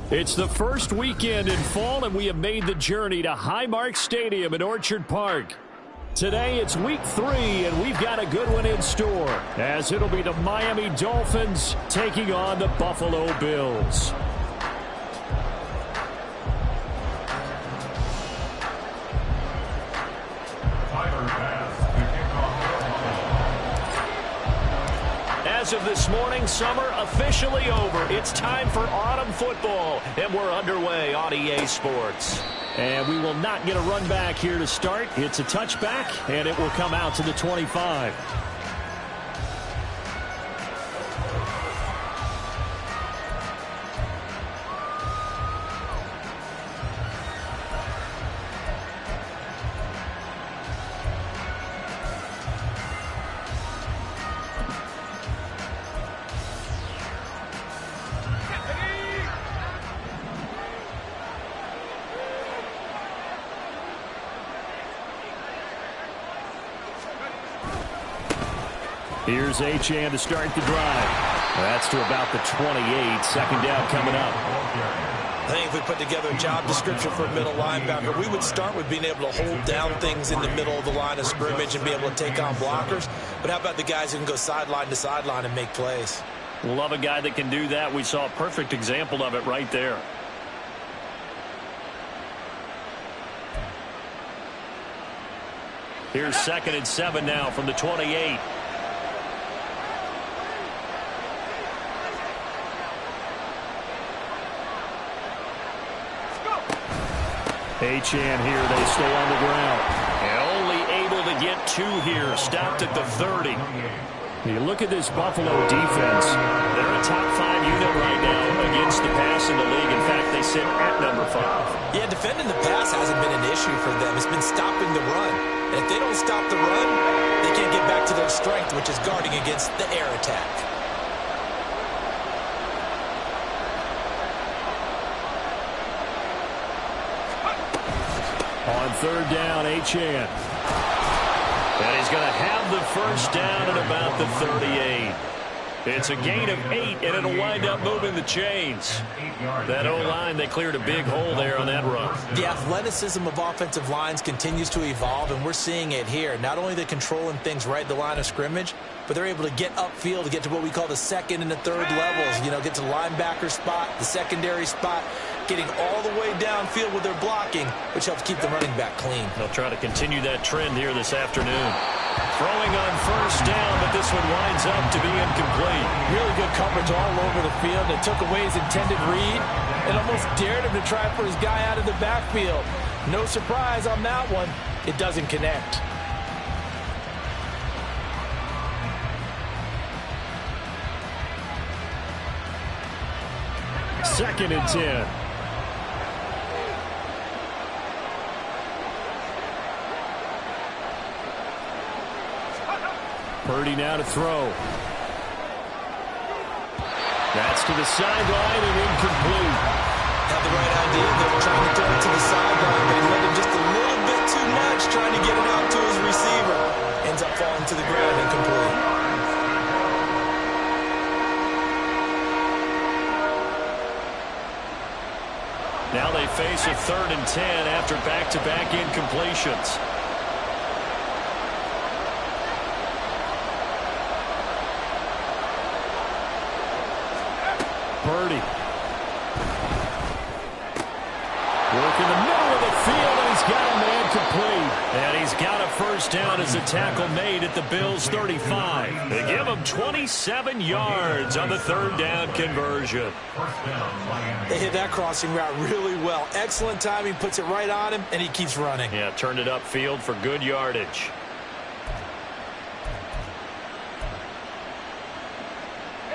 It's the first weekend in fall, and we have made the journey to Highmark Stadium in Orchard Park. Today, it's week 3, and we've got a good one in store, as it'll be the Miami Dolphins taking on the Buffalo Bills. As of this morning, summer officially over. It's time for autumn football, and we're underway on EA Sports. And we will not get a run back here to start. It's a touchback, and it will come out to the 25. Here's Achane to start the drive. That's to about the 28. Second down coming up. I think if we put together a job description for a middle linebacker, we would start with being able to hold down things in the middle of the line of scrimmage and be able to take on blockers. But how about the guys who can go sideline to sideline and make plays? Love a guy that can do that. We saw a perfect example of it right there. Here's 2nd and 7 now from the 28. Achane here, they stay on the ground. And only able to get 2 here, stopped at the 30. You look at this Buffalo defense. They're a top 5 unit right now against the pass in the league. In fact, they sit at number 5. Yeah, defending the pass hasn't been an issue for them. It's been stopping the run. And if they don't stop the run, they can't get back to their strength, which is guarding against the air attack. On 3rd down, Achane. And he's going to have the first down at about the 38. It's a gain of 8, and it'll wind up moving the chains. That O-line, they cleared a big hole there on that run. The athleticism of offensive lines continues to evolve, and we're seeing it here. Not only are they controlling things right at the line of scrimmage, but they're able to get upfield to get to what we call the 2nd and the 3rd levels. You know, get to the linebacker spot, the secondary spot, getting all the way downfield with their blocking, which helps keep the running back clean. They'll try to continue that trend here this afternoon. Throwing on 1st down, but this one winds up to be incomplete. Really good coverage all over the field. They took away his intended read and almost dared him to try for his guy out of the backfield. No surprise on that one. It doesn't connect. Second and 10. Purdy now to throw. That's to the sideline and incomplete. Had the right idea. They were trying to throw it to the sideline, but he led him just a little bit too much, trying to get it out to his receiver. Ends up falling to the ground incomplete. Now they face a 3rd and 10 after back-to-back incompletions. Purdy. Work in the middle of the field, and he's got a man complete. And he's got a first down as a tackle made at the Bills' 35. They give him 27 yards on the 3rd down conversion. They hit that crossing route really well. Excellent timing, puts it right on him, and he keeps running. Yeah, turned it upfield for good yardage.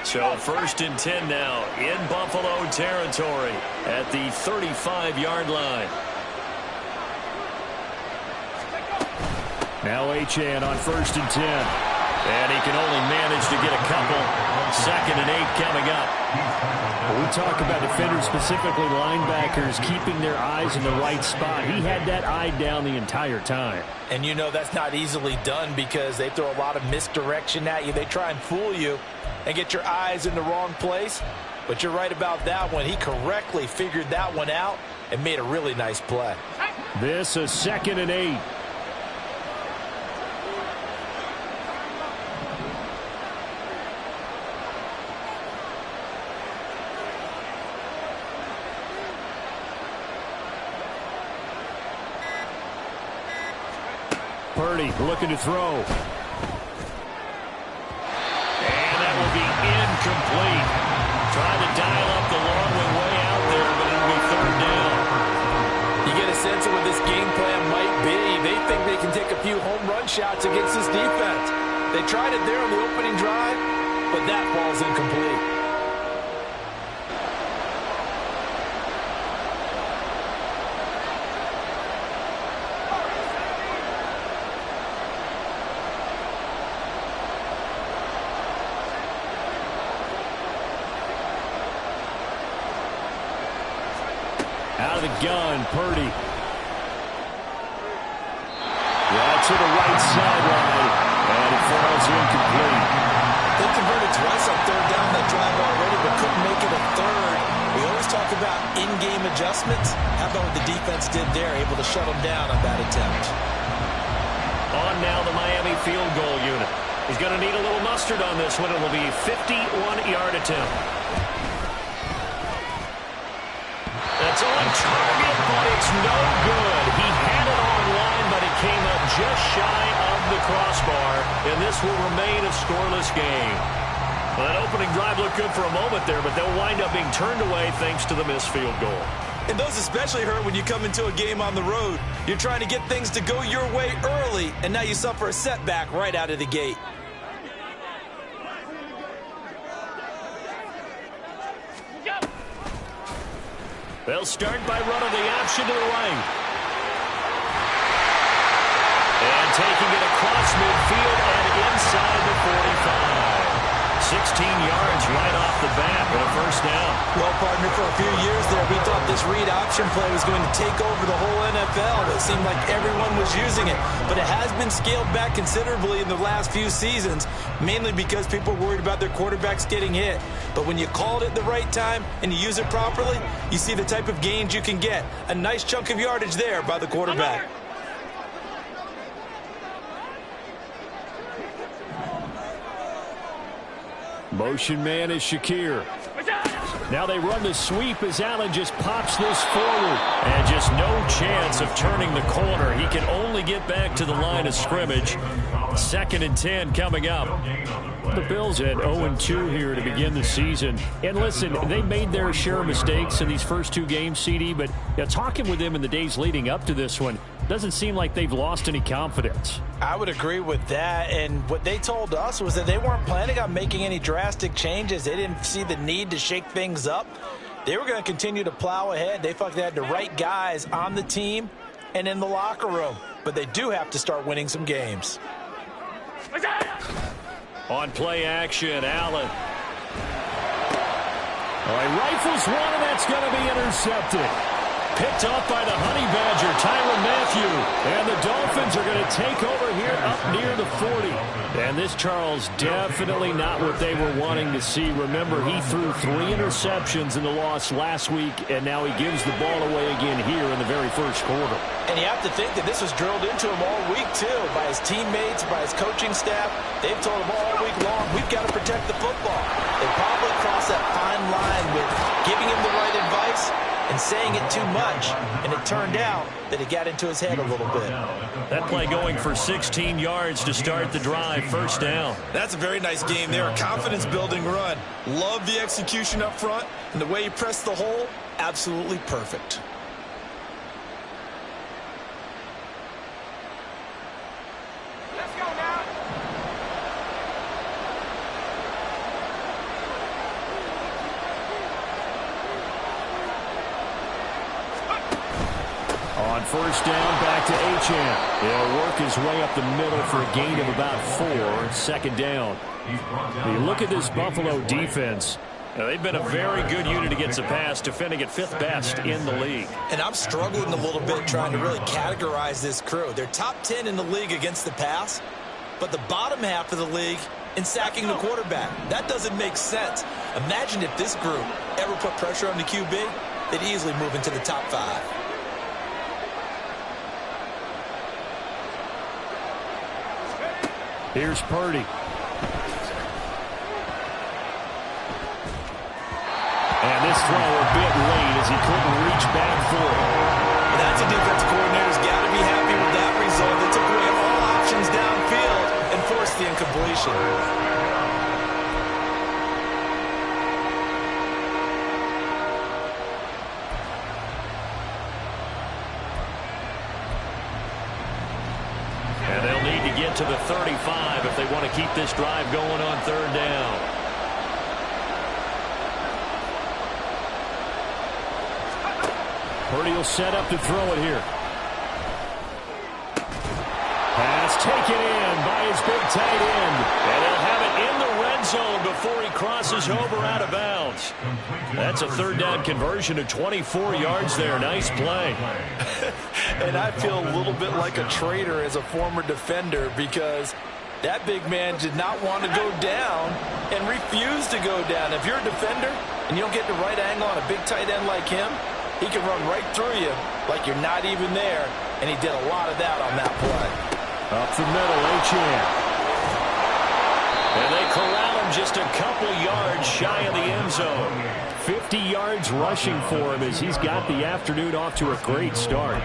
So 1st and 10 now in Buffalo territory at the 35-yard line. Now Achane on 1st and 10. And he can only manage to get a couple. 2nd and 8 coming up. When we talk about defenders, specifically linebackers, keeping their eyes in the right spot. He had that eye down the entire time. And you know that's not easily done because they throw a lot of misdirection at you. They try and fool you and get your eyes in the wrong place. But you're right about that one. He correctly figured that one out and made a really nice play. This is 2nd and 8. Purdy looking to throw. And that will be incomplete. Trying to dial up the long one way out there, but it'll be 3rd down. You get a sense of what this game plan might be. They think they can take a few home run shots against this defense. They tried it there on the opening drive, but that ball's incomplete. Out of the gun, Purdy. Yeah, to the right sideline, and it falls incomplete. They converted twice on 3rd down that drive already, but couldn't make it a 3rd. We always talk about in-game adjustments. How about what the defense did there, able to shut them down on that attempt? On now the Miami field goal unit. He's going to need a little mustard on this one. It will be a 51-yard attempt. That's on target, but it's no good. He had it on line, but it came up just shy of the crossbar, and this will remain a scoreless game. Well, that opening drive looked good for a moment there, but they'll wind up being turned away thanks to the missed field goal. And those especially hurt when you come into a game on the road. You're trying to get things to go your way early, and now you suffer a setback right out of the gate. They'll start by running the option to the right. And taking it across midfield and inside the 45. 16 yards right off the bat with a 1st down. Well, partner, for a few years there, we thought this read option play was going to take over the whole NFL. It seemed like everyone was using it. But it has been scaled back considerably in the last few seasons, mainly because people are worried about their quarterbacks getting hit. But when you call it at the right time and you use it properly, you see the type of gains you can get. A nice chunk of yardage there by the quarterback. Motion man is Shakir. Now they run the sweep as Allen just pops this forward. And just no chance of turning the corner. He can only get back to the line of scrimmage. 2nd and 10 coming up. The Bills at 0-2 here to begin the season. And listen, they made their share of mistakes in these first 2 games, CD, but talking with them in the days leading up to this one, doesn't seem like they've lost any confidence. I would agree with that, and what they told us was that they weren't planning on making any drastic changes. They didn't see the need to shake things up. They were going to continue to plow ahead. They felt they had the right guys on the team and in the locker room, but they do have to start winning some games. On play action, Allen. All right, rifles one, and that's going to be intercepted. Picked off by the Honey Badger, Tyrann Mathieu. And the Dolphins are going to take over here up near the 40. And this, Charles, definitely not what they were wanting to see. Remember, he threw 3 interceptions in the loss last week, and now he gives the ball away again here in the very first quarter. And you have to think that this was drilled into him all week, too, by his teammates, by his coaching staff. They've told him all week long, we've got to protect the football. They probably crossed that fine line with giving him the right advice and saying it too much, and it turned out that it got into his head a little bit. That play going for 16 yards to start the drive, 1st down. That's a very nice game there, a confidence-building run. Love the execution up front, and the way he pressed the hole, absolutely perfect. Let's go now. On 1st down, back to Achane. He'll work his way up the middle for a gain of about 4. 2nd down. You look at this Buffalo defense. They've been a very good unit against the pass, defending at 5th best in the league. And I'm struggling a little bit trying to really categorize this crew. They're top 10 in the league against the pass, but the bottom half of the league in sacking the quarterback. That doesn't make sense. Imagine if this group ever put pressure on the QB, they'd easily move into the top 5. Here's Purdy. And this throw a bit late as he couldn't reach back for it. That's a defensive coordinator's got to be happy with that result. They took away all options downfield and forced the incompletion. And they'll need to get to the 35 if they want to keep this drive going on 3rd down. Purdy will set up to throw it here. Pass taken in by his big tight end. And he'll have it in the red zone before he crosses over out of bounds. That's a 3rd down conversion of 24 yards there. Nice play. And I feel a little bit like a traitor as a former defender because that big man did not want to go down and refused to go down. If you're a defender and you don't get the right angle on a big tight end like him, he can run right through you like you're not even there, and he did a lot of that on that play. Up the middle, H.N. And they corral him just a couple yards shy of the end zone. 50 yards rushing for him as he's got the afternoon off to a great start.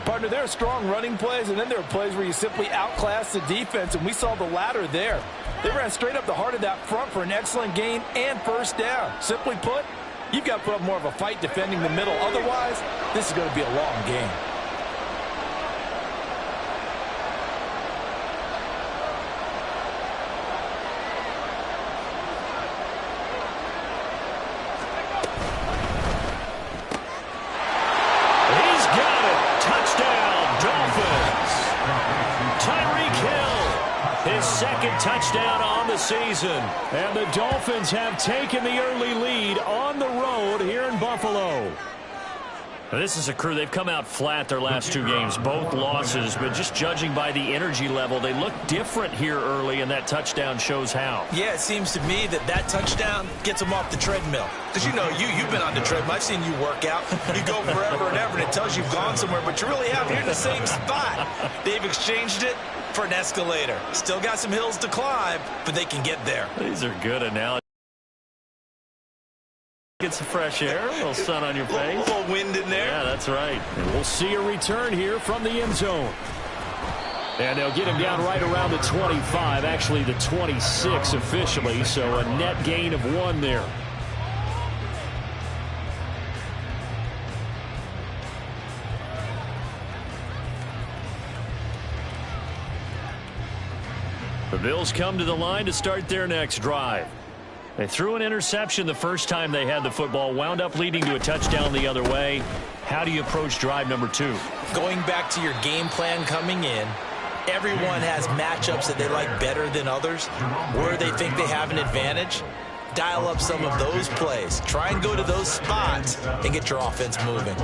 Partner, there are strong running plays, and then there are plays where you simply outclass the defense, and we saw the latter there. They ran straight up the heart of that front for an excellent gain and 1st down. Simply put, you've got to put up more of a fight defending the middle. Otherwise, this is going to be a long game. He's got it. Touchdown, Dolphins. Tyreek Hill, his 2nd touchdown on the season. And the Dolphins have taken the early lead on the road here in Buffalo. This is a crew. They've come out flat their last 2 games, both losses, but just judging by the energy level, they look different here early, and that touchdown shows how. Yeah, it seems to me that touchdown gets them off the treadmill. Because, you know, you've been on the treadmill. I've seen you work out. You go forever and ever, and it tells you you've gone somewhere, but you really haven't. You're in the same spot. They've exchanged it for an escalator. Still got some hills to climb, but they can get there. These are good analogies. Get some fresh air, a little sun on your face. A little wind in there. Yeah, that's right. And we'll see a return here from the end zone. And they'll get him down right around the 25, actually the 26 officially, so a net gain of 1 there. The Bills come to the line to start their next drive. They threw an interception the first time they had the football, wound up leading to a touchdown the other way. How do you approach drive number 2? Going back to your game plan coming in, everyone has matchups that they like better than others, where they think they have an advantage. Dial up some of those plays. Try and go to those spots and get your offense moving.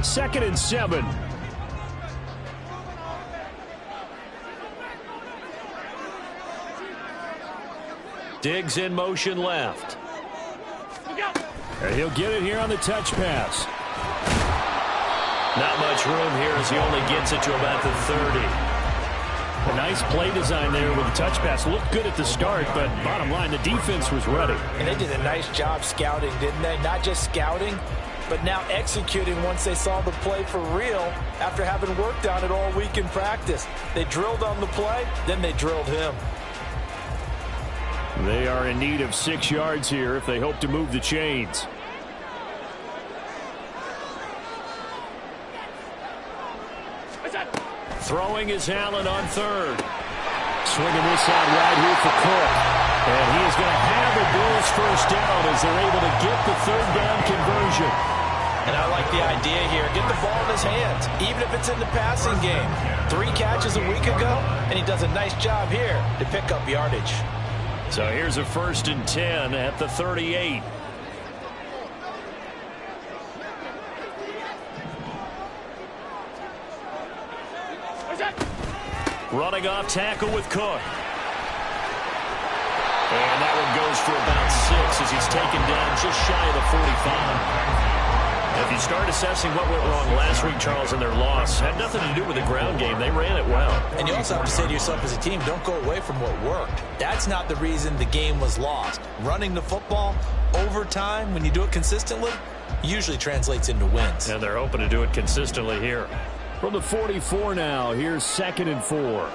Second and 7. Diggs in motion left. And he'll get it here on the touch pass. Not much room here as he only gets it to about the 30. A nice play design there with the touch pass. Looked good at the start, but bottom line, the defense was ready. And they did a nice job scouting, didn't they? Not just scouting, but now executing once they saw the play for real after having worked on it all week in practice. They drilled on the play, then they drilled him. They are in need of 6 yards here if they hope to move the chains. Throwing is Allen on 3rd. Swinging this out right here for Cook. And he is going to have the Bills first down as they're able to get the 3rd down conversion. And I like the idea here. Get the ball in his hands, even if it's in the passing game. 3 catches a week ago, and he does a nice job here to pick up yardage. So here's a 1st and 10 at the 38. Running off tackle with Cook. And that one goes for about 6 as he's taken down just shy of the 45. If you start assessing what went wrong last week, Charles, in their loss, had nothing to do with the ground game. They ran it well. And you also have to say to yourself as a team, don't go away from what worked. That's not the reason the game was lost. Running the football over time, when you do it consistently, usually translates into wins. And they're hoping to do it consistently here. From the 44 now, here's 2nd and 4.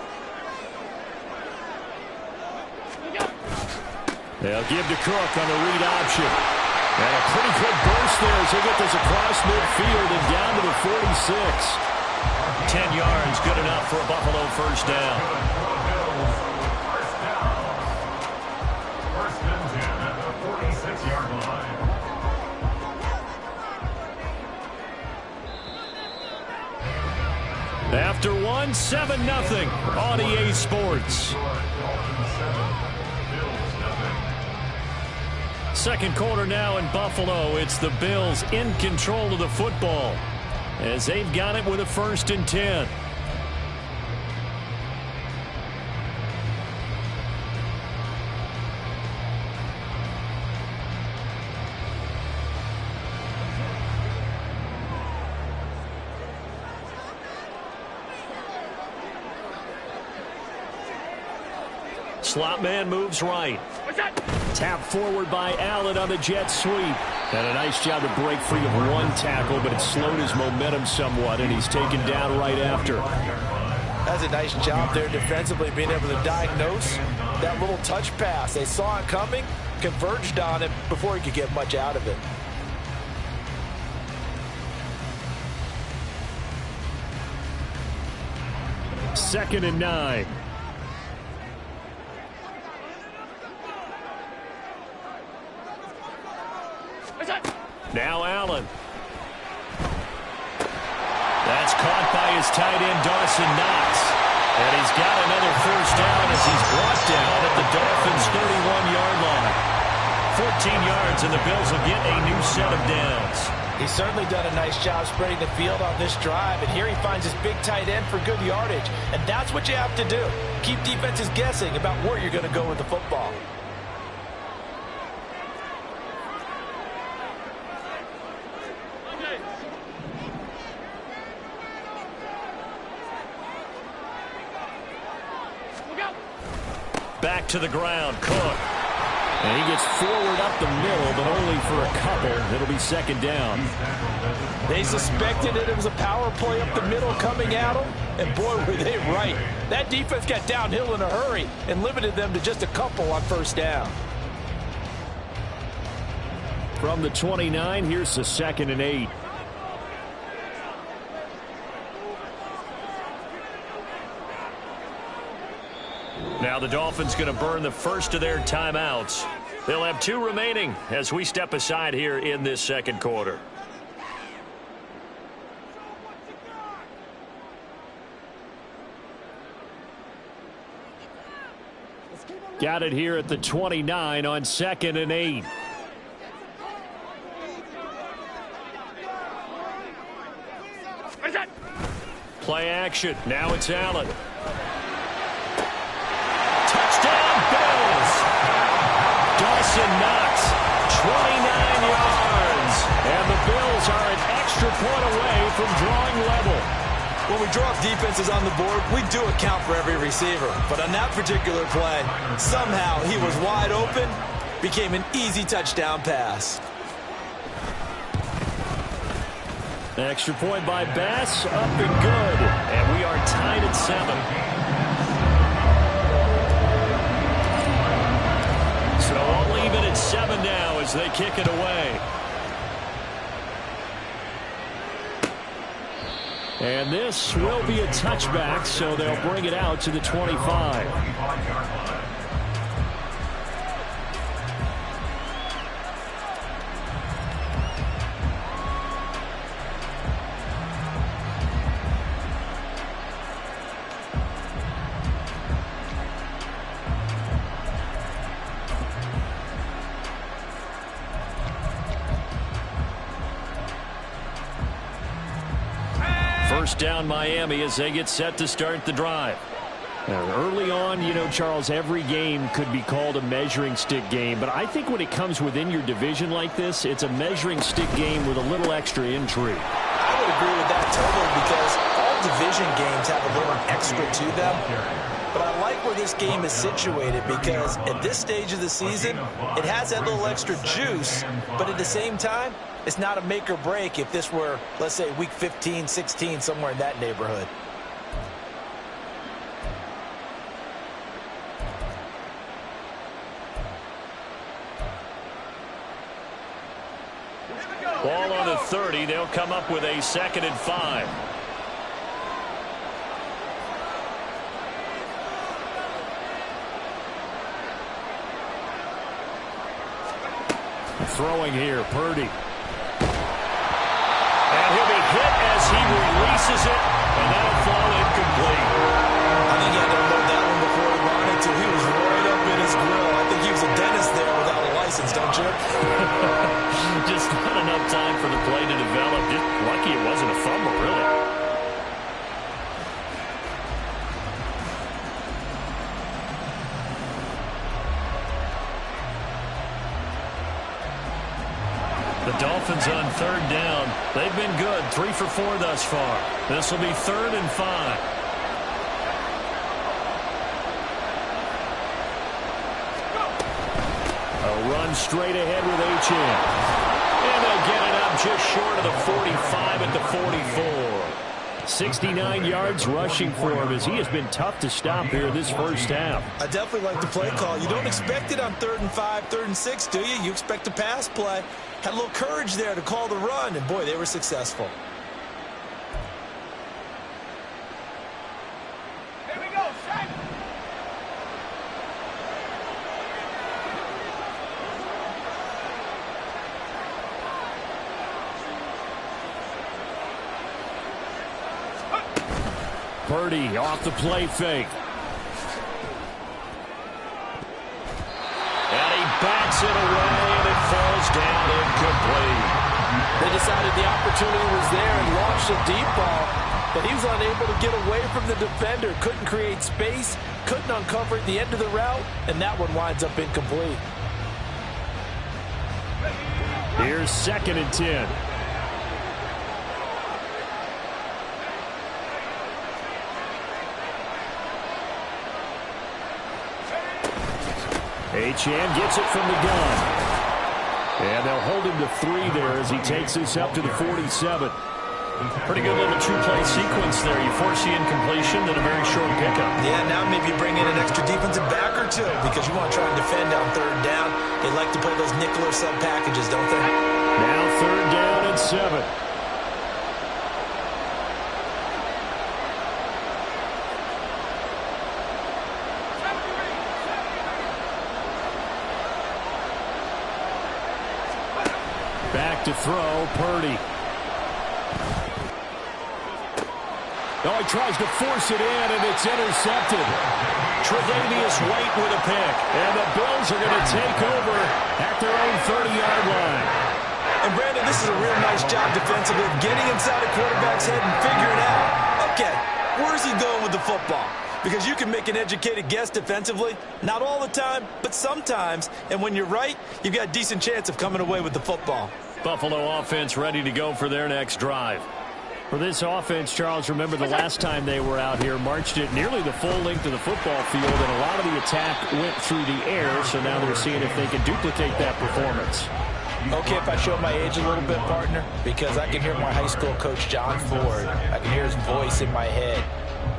They'll give to Cook on the read option. And a pretty good burst there as they get this across midfield and down to the 46. 10 yards, good enough for a Buffalo 1st down. First and 10 at the 46-yard line. After 7-0 on EA Sports. Second quarter now in Buffalo. It's the Bills in control of the football as they've got it with a 1st and 10. Slot man moves right. Tap forward by Allen on the jet sweep. And a nice job to break free of one tackle, but it slowed his momentum somewhat, and he's taken down right after. That's a nice job there defensively, being able to diagnose that little touch pass. They saw it coming, converged on it before he could get much out of it. Second and 9. Now Allen. That's caught by his tight end, Dawson Knox. And he's got another 1st down as he's brought down at the Dolphins' 31-yard line. 14 yards, and the Bills will get a new set of downs. He's certainly done a nice job spreading the field on this drive, and here he finds his big tight end for good yardage. And that's what you have to do. Keep defenses guessing about where you're going to go with the football. Back to the ground, Cook. And he gets forward up the middle, but only for a couple. It'll be 2nd down. They suspected it was a power play up the middle coming at them, and boy, were they right. That defense got downhill in a hurry and limited them to just a couple on 1st down. From the 29, here's the 2nd and 8. Now the Dolphins going to burn the first of their timeouts. They'll have 2 remaining as we step aside here in this second quarter. Got it here at the 29 on 2nd and 8. Play action. Now it's Allen. Touchdown, Bills. Dawson Knox, 29 yards. And the Bills are an extra point away from drawing level. When we draw defenses on the board, we do account for every receiver. But on that particular play, somehow he was wide open, became an easy touchdown pass. Extra point by Bass, up and good. And we are tied at 7. So I'll leave it at 7 now as they kick it away. And this will be a touchback, so they'll bring it out to the 25. First down Miami as they get set to start the drive. Now, early on, you know, Charles, every game could be called a measuring stick game. But I think when it comes within your division like this, it's a measuring stick game with a little extra intrigue. I would agree with that totally because all division games have a little extra to them. But I like where this game is situated because at this stage of the season, it has that little extra juice. But at the same time, it's not a make or break if this were, let's say, week 15, 16, somewhere in that neighborhood. Ball on the 30. They'll come up with a 2nd and 5. Throwing here, Purdy. And he'll be hit as he releases it, and that'll fall incomplete. I think he had to load that one before he wanted to. He was right up in his grill. I think he was a dentist there without a license, don't you? Just not enough time for the play to develop. Just lucky it wasn't a fumble, really. The Dolphins on 3rd down. They've been good. 3 for 4 thus far. This will be 3rd and 5. A run straight ahead with H.N. And they'll get it up just short of the 45 at the 44. 69 yards rushing for him as he has been tough to stop here this first half. I definitely like the play call. You don't expect it on 3rd and 5, 3rd and 6, do you? You expect a pass play. Had a little courage there to call the run, and boy, they were successful. Here we go, Shaq. Purdy off the play fake. And he backs it away, and it falls down incomplete. They decided the opportunity was there and launched a deep ball, but he was unable to get away from the defender. Couldn't create space, couldn't uncover at the end of the route, and that one winds up incomplete. Here's 2nd and 10. H.N. gets it from the gun. And they'll hold him to 3 there as he takes this up to the 47. Pretty good little 2-play sequence there. You force the incompletion, then a very short pickup. Yeah, now maybe you bring in an extra defensive back or two because you want to try and defend on 3rd down. They like to play those nickel or sub packages, don't they? Now 3rd down and 7. Back to throw, Purdy. Oh, he tries to force it in, and it's intercepted. Tre'Davious White with a pick. And the Bills are going to take over at their own 30-yard line. And, Brandon, this is a real nice job defensively of getting inside a quarterback's head and figuring out, okay, where's he going with the football? Because you can make an educated guess defensively. Not all the time, but sometimes. And when you're right, you've got a decent chance of coming away with the football. Buffalo offense ready to go for their next drive. For this offense, Charles, remember the last time they were out here, marched it nearly the full length of the football field, and a lot of the attack went through the air, so now they're seeing if they can duplicate that performance. Okay, if I show my age a little bit, partner, because I can hear my high school coach, John Ford. I can hear his voice in my head.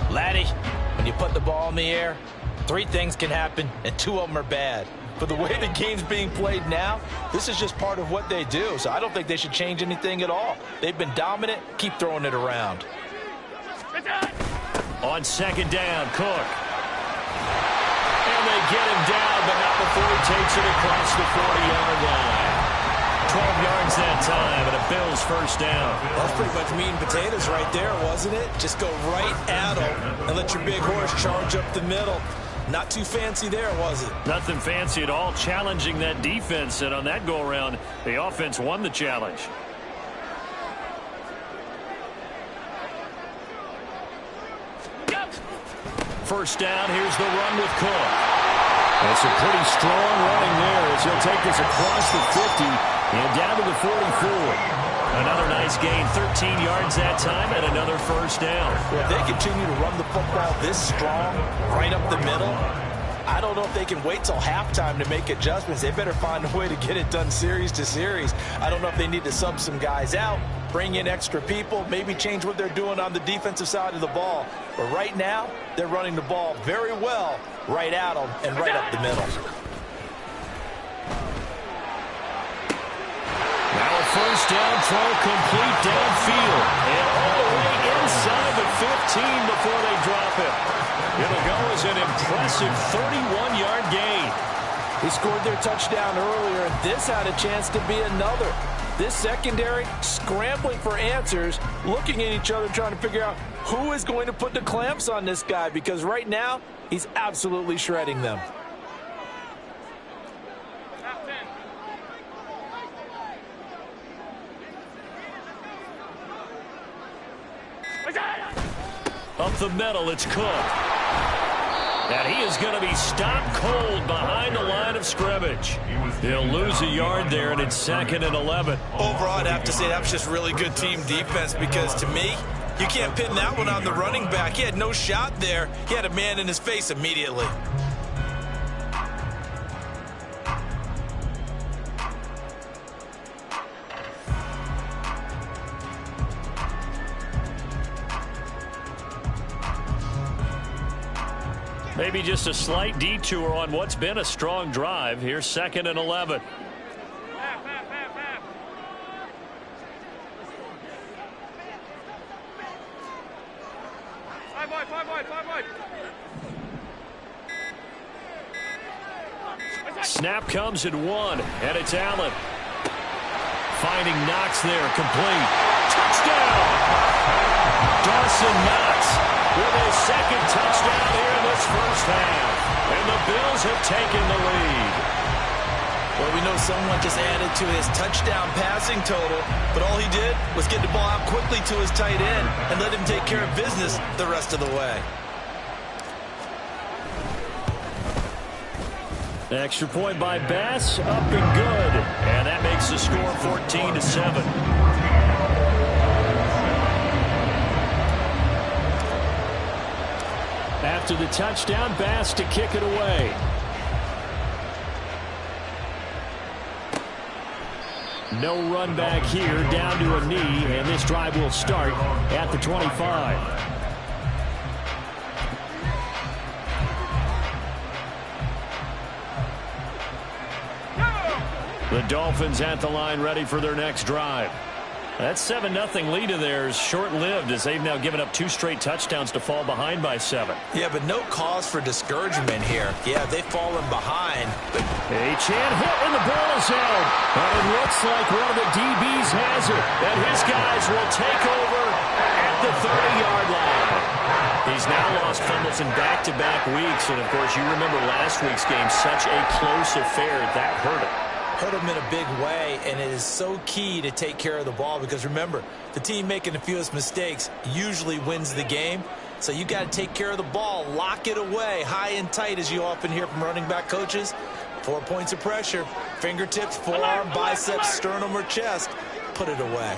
Laddie, when you put the ball in the air, 3 things can happen, and 2 of them are bad. But the way the game's being played now, this is just part of what they do. So I don't think they should change anything at all. They've been dominant. Keep throwing it around. On 2nd down, Cook. And they get him down, but not before he takes it across the 40-yard line. 12 yards that time, and a Bills first down. That's pretty much meat and potatoes right there, wasn't it? Just go right at them and let your big horse charge up the middle. Not too fancy there, was it? Nothing fancy at all, challenging that defense, and on that go-around, the offense won the challenge. first down. Here's the run with Cook. It's a pretty strong running there as he'll take this across the 50 and down to the 44. Another nice gain, 13 yards that time, and another first down. Well, if they continue to run the football this strong, right up the middle, I don't know if they can wait till halftime to make adjustments. They better find a way to get it done series to series. I don't know if they need to sub some guys out, bring in extra people, maybe change what they're doing on the defensive side of the ball. But right now, they're running the ball very well right at them and right up the middle. Now a first down throw complete downfield. And all the way inside the 15 before they drop it. It'll go as an impressive 31-yard gain. He scored their touchdown earlier, and this had a chance to be another. This secondary scrambling for answers, looking at each other, trying to figure out who is going to put the clamps on this guy, because right now he's absolutely shredding them. Up the middle, it's Cook. And he is going to be stopped cold behind the line of scrimmage. He'll lose a yard there, and it's 2nd and 11. Overall, I'd have to say that was just really good team defense, because to me, you can't pin that one on the running back. He had no shot there. He had a man in his face immediately. Maybe just a slight detour on what's been a strong drive. Here's 2nd and 11. Snap comes at 1, and it's Allen. Finding Knox there, complete. Touchdown! Dawson Knox with his second touchdown here in this first half. And the Bills have taken the lead. Well, we know someone just added to his touchdown passing total, but all he did was get the ball out quickly to his tight end and let him take care of business the rest of the way. Extra point by Bass, up and good. And that makes the score 14-7. After the touchdown, Bass to kick it away. No run back here, down to a knee, and this drive will start at the 25. The Dolphins at the line, ready for their next drive. That 7-0 lead of theirs short-lived, as they've now given up 2 straight touchdowns to fall behind by 7. Yeah, but no cause for discouragement here. Yeah, they've fallen behind. Chan hit, and the ball is out. And it looks like one of the DBs has it. And his guys will take over at the 30-yard line. He's now lost fumbles in back-to-back weeks. And, of course, you remember last week's game, such a close affair. That hurt him. Hurt him in a big way, and it is so key to take care of the ball, because remember, the team making the fewest mistakes usually wins the game. So you got to take care of the ball, lock it away high and tight, as you often hear from running back coaches. 4 points of pressure, fingertips, forearm, biceps, sternum, or chest. Put it away.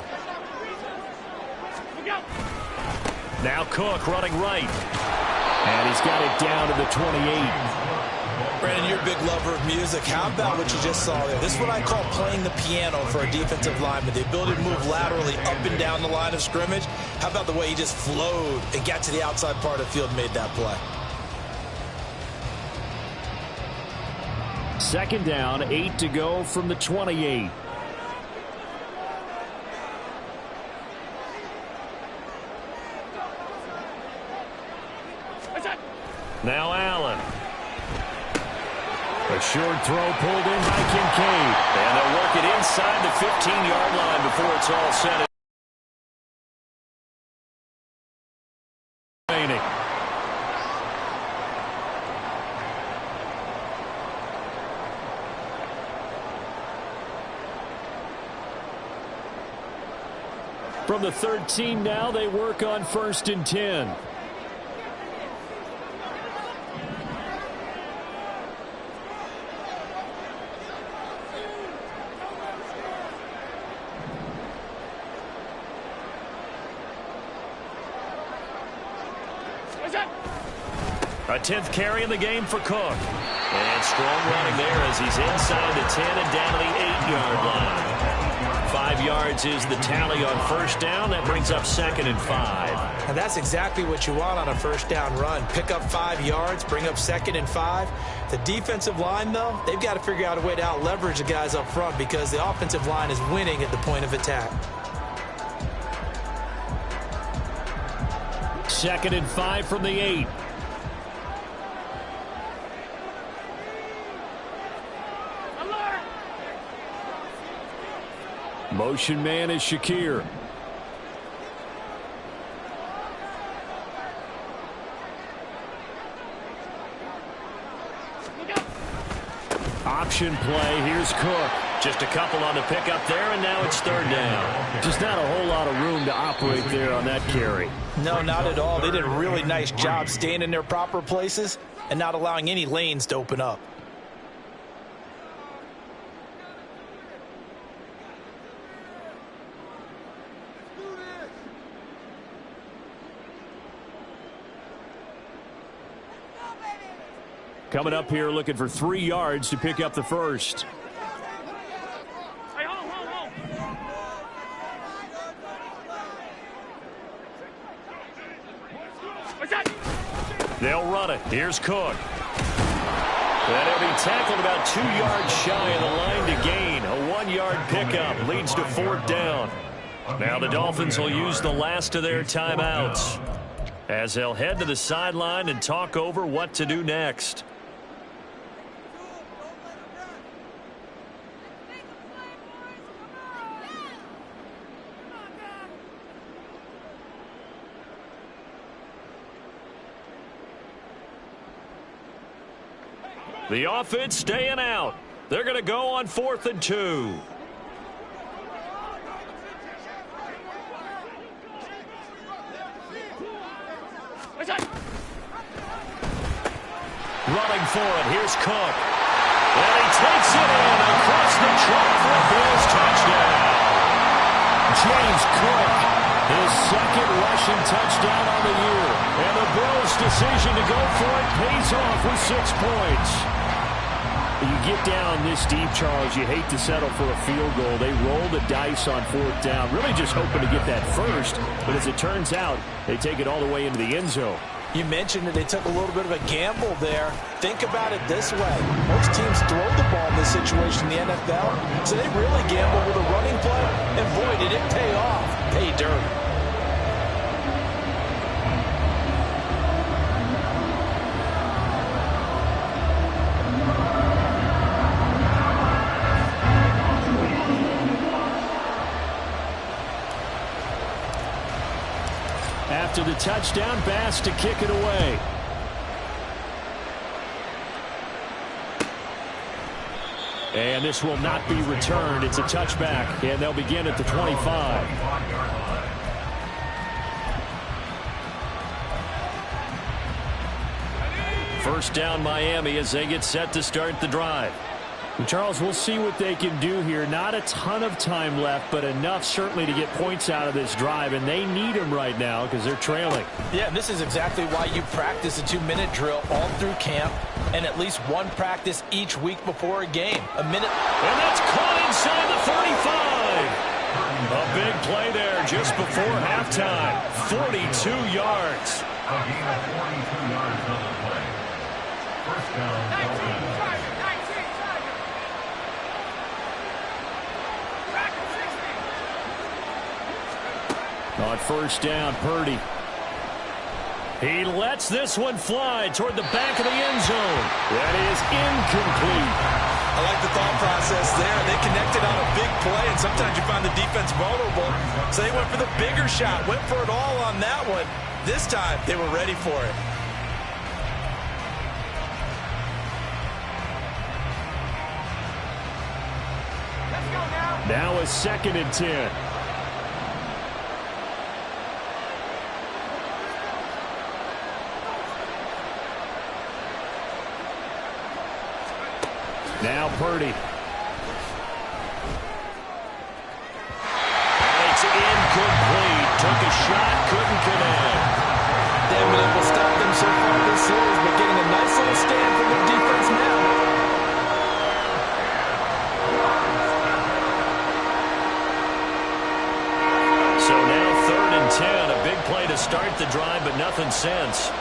Now Cook running right, and he's got it down to the 28. Brandon, you're a big lover of music. How about what you just saw there? This is what I call playing the piano for a defensive lineman. The ability to move laterally up and down the line of scrimmage. How about the way he just flowed and got to the outside part of the field and made that play? 2nd down, 8 to go from the 28. Now Allen. A short throw pulled in by Kincaid. And they'll work it inside the 15-yard line before it's all said. From the 13 now, they work on 1st and 10. A 10th carry in the game for Cook. And strong running there as he's inside the 10 and down to the 8-yard line. 5 yards is the tally on first down. That brings up 2nd and 5. And that's exactly what you want on a first down run. Pick up 5 yards, bring up 2nd and 5. The defensive line, though, they've got to figure out a way to out-leverage the guys up front because the offensive line is winning at the point of attack. 2nd and 5 from the 8. Motion man is Shakir. Option play. Here's Cook. Just a couple on the pickup there, and now it's 3rd down. Just not a whole lot of room to operate there on that carry. No, not at all. They did a really nice job staying in their proper places and not allowing any lanes to open up. Coming up here looking for 3 yards to pick up the first. They'll run it. Here's Cook. And he'll be tackled about 2 yards shy of the line to gain. A 1-yard pickup leads to 4th down. Now the Dolphins will use the last of their timeouts as they'll head to the sideline and talk over what to do next. The offense staying out. They're going to go on 4th and 2. Running for it. Here's Cook. And he takes it in across the track for a Bills touchdown. James Cook, his 2nd rushing touchdown on the year. And the Bills' decision to go for it pays off with 6 points. You get down this deep, Charles, you hate to settle for a field goal. They roll the dice on 4th down, really just hoping to get that first. But as it turns out, they take it all the way into the end zone. You mentioned that they took a little bit of a gamble there. Think about it this way. Most teams throw the ball in this situation in the NFL, so they really gamble with a running play, and boy, did it pay off. Pay dirt. After the touchdown, Bass to kick it away. And this will not be returned. It's a touchback, and they'll begin at the 25. First down, Miami, as they get set to start the drive. And Charles, we'll see what they can do here. Not a ton of time left, but enough certainly to get points out of this drive, and they need them right now because they're trailing. Yeah, and this is exactly why you practice a 2-minute drill all through camp and at least one practice each week before a game. A minute. And that's caught inside the 35. A big play there just before halftime. 42 yards. A gain of 42 yards on the play. First down, Dolphins. On first down, Purdy. He lets this one fly toward the back of the end zone. That is incomplete. I like the thought process there. They connected on a big play, and sometimes you find the defense vulnerable. So they went for the bigger shot, went for it all on that one. This time, they were ready for it. Let's go now. Now a 2nd and 10. Now Purdy. It's incomplete. Took a shot, couldn't connect. They've been able to stop them so far this series, but getting a nice little stand from their defense now. So now 3rd and 10. A big play to start the drive, but nothing since.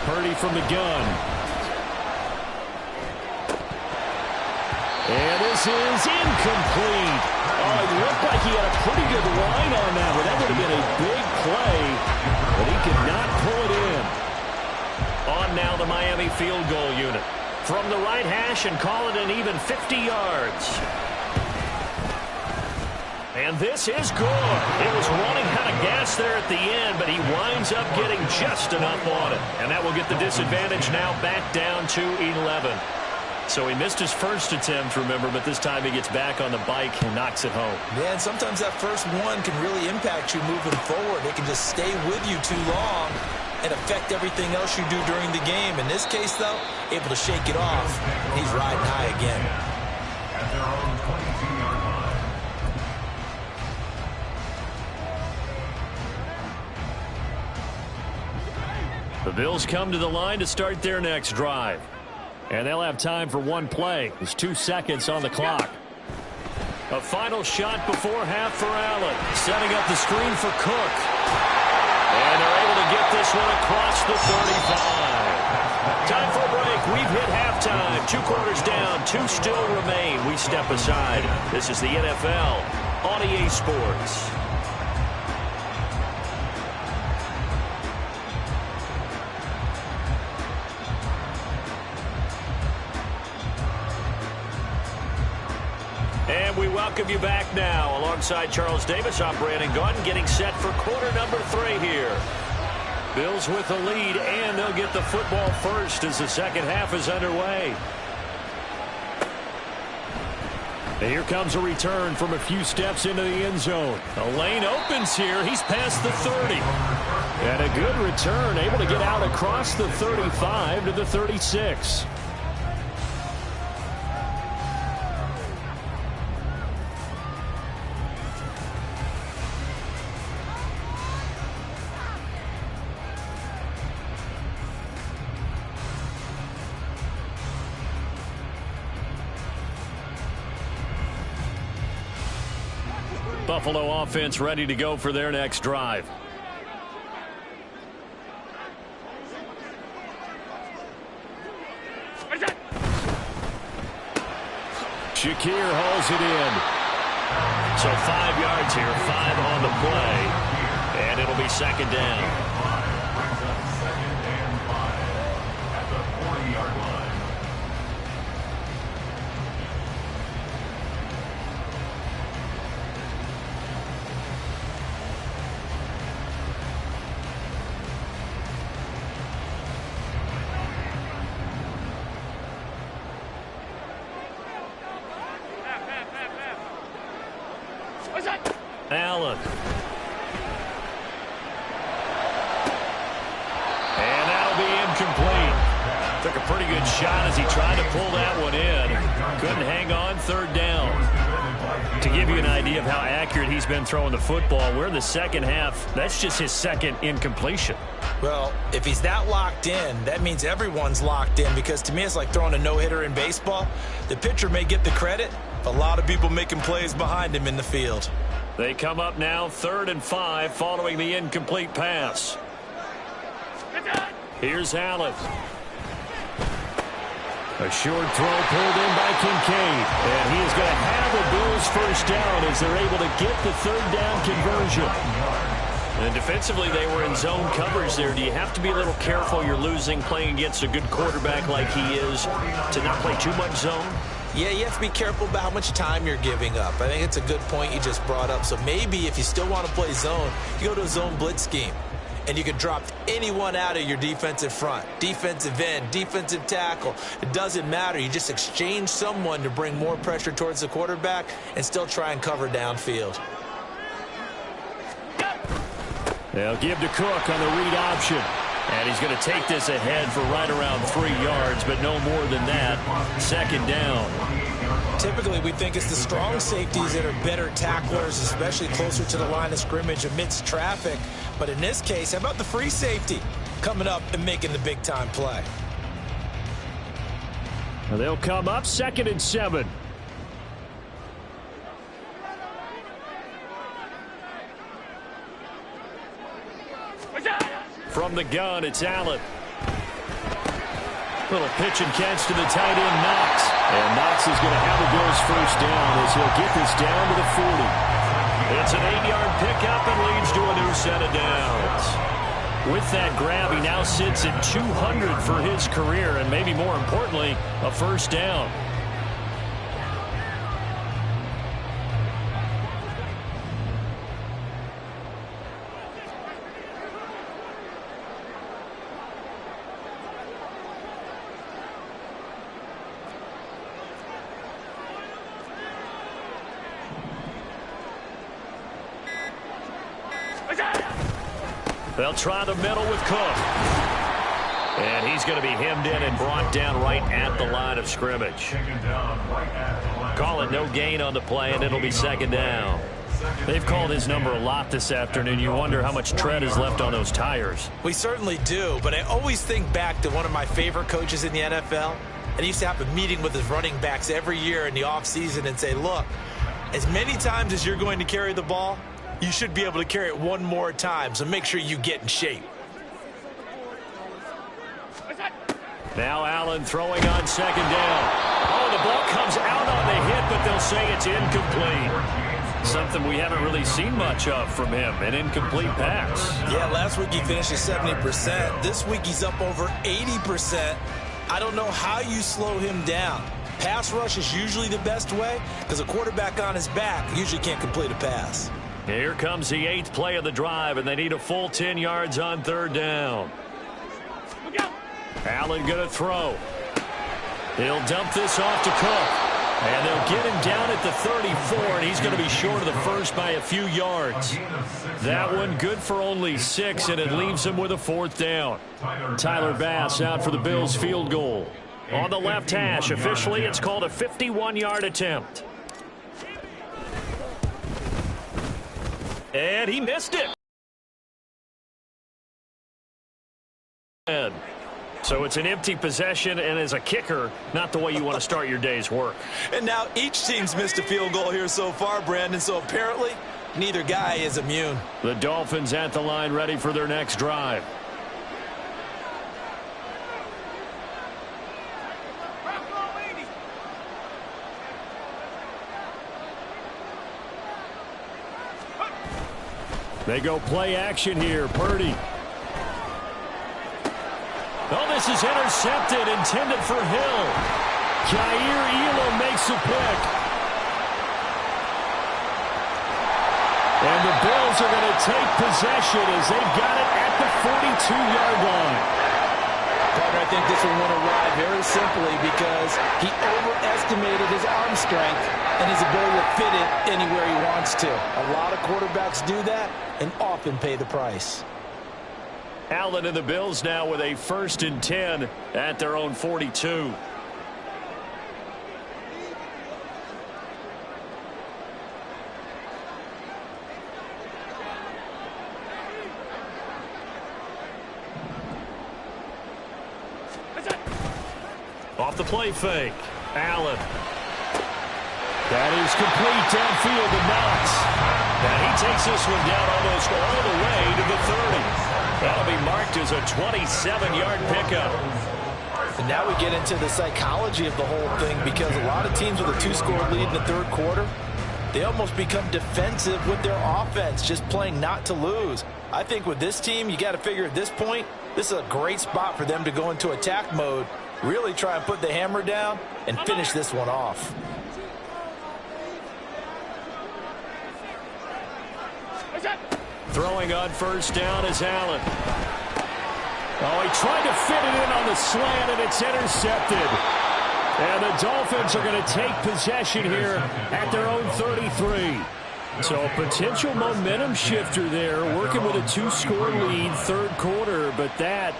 Purdy from the gun. And this is incomplete. Oh, it looked like he had a pretty good line on that one. That would have been a big play, but he could not pull it in. On now the Miami field goal unit. From the right hash and call it an even 50 yards. And this is good. It was running out of gas there at the end, but he winds up getting just enough on it. And that will get the disadvantage now back down to 11. So he missed his first attempt, remember, but this time he gets back on the bike and knocks it home. Man, sometimes that first one can really impact you moving forward. It can just stay with you too long and affect everything else you do during the game. In this case, though, able to shake it off. He's riding high again. At their own 22-yard line. The Bills come to the line to start their next drive. And they'll have time for one play. There's 2 seconds on the clock. A final shot before half for Allen. Setting up the screen for Cook. And they're able to get this one across the 35. Time for a break. We've hit halftime. 2 quarters down. 2 still remain. We step aside. This is the NFL on EA Sports. And we welcome you back now alongside Charles Davis. I'm Brandon Gaudin getting set for quarter number 3 here. Bills with the lead, and they'll get the football first as the second half is underway. And here comes a return from a few steps into the end zone. A lane opens here. He's past the 30. And a good return, able to get out across the 35 to the 36. Buffalo offense ready to go for their next drive. Shakir hauls it in. So 5 yards here, 5 on the play, and it'll be second down. Second and 5 at the 40-yard line. Allen. And that'll be incomplete. Took a pretty good shot as he tried to pull that one in. Couldn't hang on, third down. To give you an idea of how accurate he's been throwing the football, we're in the second half. That's just his second incompletion. Well, if he's that locked in, that means everyone's locked in, because to me it's like throwing a no-hitter in baseball. The pitcher may get the credit, but a lot of people making plays behind him in the field. They come up now 3rd and 5 following the incomplete pass. Here's Allen. A short throw pulled in by Kincaid. And he is going to have the Bills first down as they're able to get the 3rd down conversion. And defensively, they were in zone coverage there. Do you have to be a little careful you're losing playing against a good quarterback like he is to not play too much zone? Yeah, you have to be careful about how much time you're giving up. I think it's a good point you just brought up. So maybe if you still want to play zone, you go to a zone blitz scheme. And you can drop anyone out of your defensive front. Defensive end, defensive tackle. It doesn't matter. You just exchange someone to bring more pressure towards the quarterback and still try and cover downfield. They'll give to Cook on the read option. And he's going to take this ahead for right around 3 yards, but no more than that. Second down. Typically, we think it's the strong safeties that are better tacklers, especially closer to the line of scrimmage amidst traffic. But in this case, how about the free safety coming up and making the big-time play? They'll come up 2nd and 7. From the gun, it's Allen. Little pitch and catch to the tight end, Knox. And Knox is going to have the Bills first down as he'll get this down to the 40. It's an 8-yard pickup and leads to a new set of downs. With that grab, he now sits at 200 for his career, and maybe more importantly, a first down. They'll try the middle with Cook. And he's going to be hemmed in and brought down right at the line of scrimmage. Call it no gain on the play, and it'll be 2nd down. They've called his number a lot this afternoon. You wonder how much tread is left on those tires. We certainly do, but I always think back to one of my favorite coaches in the NFL. And he used to have a meeting with his running backs every year in the offseason and say, look, as many times as you're going to carry the ball, you should be able to carry it one more time, so make sure you get in shape. Now Allen throwing on 2nd down. Oh, the ball comes out on the hit, but they'll say it's incomplete. Something we haven't really seen much of from him, an incomplete pass. Yeah, last week he finished at 70%. This week he's up over 80%. I don't know how you slow him down. Pass rush is usually the best way because a quarterback on his back usually can't complete a pass. Here comes the 8th play of the drive, and they need a full 10 yards on 3rd down. Allen going to throw. He'll dump this off to Cook. And they'll get him down at the 34, and he's going to be short of the first by a few yards. That one good for only 6, and it leaves him with a 4th down. Tyler Bass out for the Bills field goal. On the left hash, officially it's called a 51-yard attempt. And he missed it. So it's an empty possession, and as a kicker, not the way you want to start your day's work. And now each team's missed a field goal here so far, Brandon, so apparently neither guy is immune. The Dolphins at the line ready for their next drive. They go play action here. Purdy. Oh, this is intercepted, intended for Hill. Jair Elam makes a pick. And the Bills are going to take possession as they've got it at the 42-yard line. Partner, I think this will win a ride very simply because he overestimated his arm strength and his ability to fit it anywhere he wants to. A lot of quarterbacks do that and often pay the price. Allen and the Bills now with a 1st and 10 at their own 42. Off the play fake. Allen. That is complete downfield to Knox. And he takes this one down almost all the way to the 30. That'll be marked as a 27-yard pickup. And now we get into the psychology of the whole thing because a lot of teams with a 2-score lead in the 3rd quarter, they almost become defensive with their offense, just playing not to lose. I think with this team, you got to figure at this point, this is a great spot for them to go into attack mode, really try and put the hammer down and finish this one off. Throwing on 1st down is Allen. Oh, he tried to fit it in on the slant, and it's intercepted. And the Dolphins are going to take possession here at their own 33. So a potential momentum shifter there, working with a 2-score lead, 3rd quarter, but that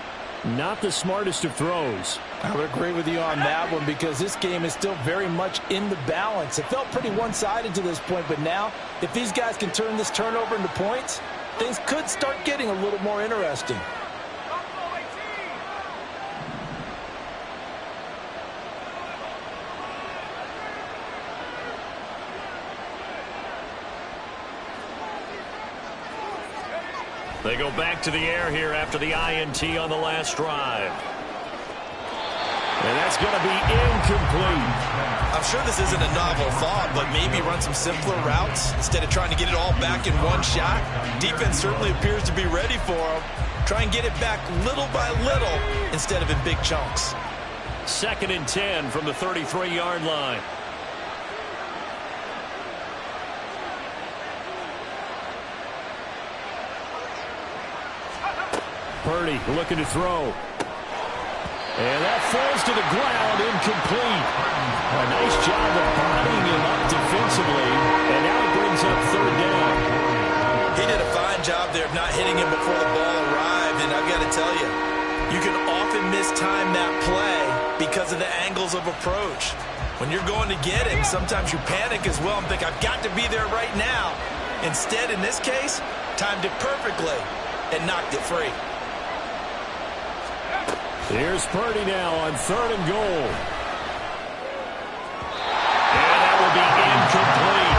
Not the smartest of throws. I would agree with you on that one because this game is still very much in the balance. It felt pretty one-sided to this point, but now if these guys can turn this turnover into points, things could start getting a little more interesting. They go back to the air here after the INT on the last drive. And that's going to be incomplete. I'm sure this isn't a novel thought, but maybe run some simpler routes instead of trying to get it all back in one shot. Defense certainly appears to be ready for them. Try and get it back little by little instead of in big chunks. 2nd and 10 from the 33-yard line. Purdy looking to throw. And that falls to the ground, incomplete. A nice job of bodying him up defensively. And now it brings up 3rd down. He did a fine job there of not hitting him before the ball arrived. And I've got to tell you, you can often mistime that play because of the angles of approach. When you're going to get him, sometimes you panic as well and think, I've got to be there right now. Instead, in this case, timed it perfectly and knocked it free. Here's Purdy now on 3rd and goal. And that will be incomplete.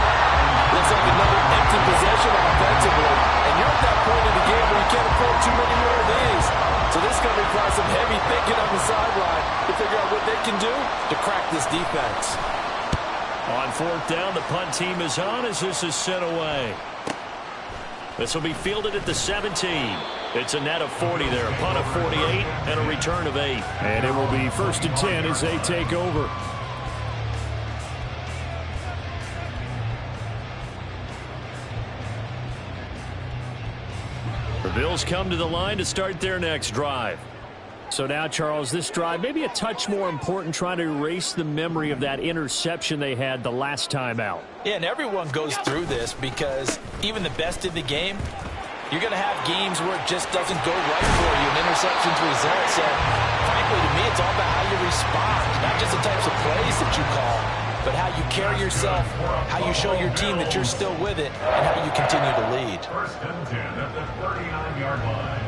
Looks like another empty possession offensively. And you're at that point in the game where you can't afford too many more of these. So this is going to require some heavy thinking on the sideline to figure out what they can do to crack this defense. On 4th down, the punt team is on as this is sent away. This will be fielded at the 17. It's a net of 40 there. A punt of 48 and a return of 8. And it will be 1st and 10 as they take over. The Bills come to the line to start their next drive. So now, Charles, this drive maybe a touch more important, trying to erase the memory of that interception they had the last time out. Yeah, and everyone goes through this because even the best in the game, you're going to have games where it just doesn't go right for you, and interceptions results. And frankly, to me, it's all about how you respond, not just the types of plays that you call, but how you carry yourself, how you show your team that you're still with it, and how you continue to lead. 1st and 10 at the 39-yard line.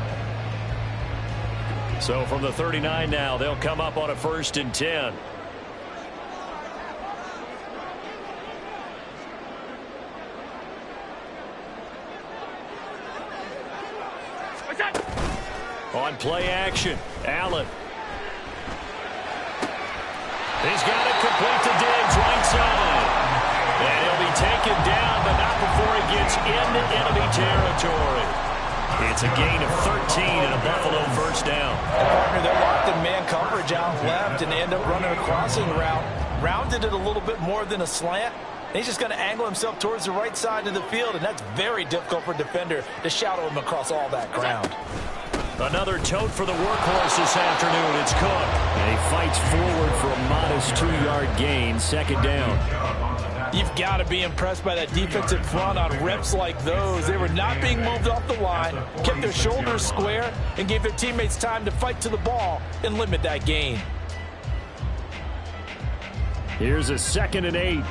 So from the 39 now, they'll come up on a 1st and 10. On play action, Allen. He's got it complete to Diggs, right side. And he'll be taken down, but not before he gets into enemy territory. It's a gain of 13 and a Buffalo 1st down. And partner, they're locked in man coverage out left, and they end up running a crossing route. Rounded it a little bit more than a slant. And he's just going to angle himself towards the right side of the field, and that's very difficult for a defender to shadow him across all that ground. Another tote for the workhorse this afternoon. It's Cook. And he fights forward for a modest 2-yard gain, 2nd down. You've got to be impressed by that defensive front on reps like those. They were not being moved off the line, kept their shoulders square, and gave their teammates time to fight to the ball and limit that gain. Here's a 2nd and 8.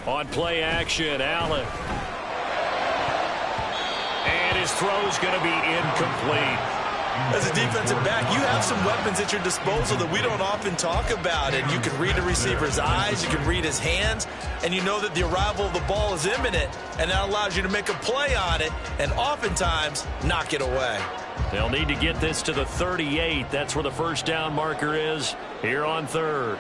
On play action, Allen. And his throw's going to be incomplete. As a defensive back, you have some weapons at your disposal that we don't often talk about. And you can read a receiver's eyes, you can read his hands, and you know that the arrival of the ball is imminent, and that allows you to make a play on it and oftentimes knock it away. They'll need to get this to the 38. That's where the 1st down marker is here on 3rd.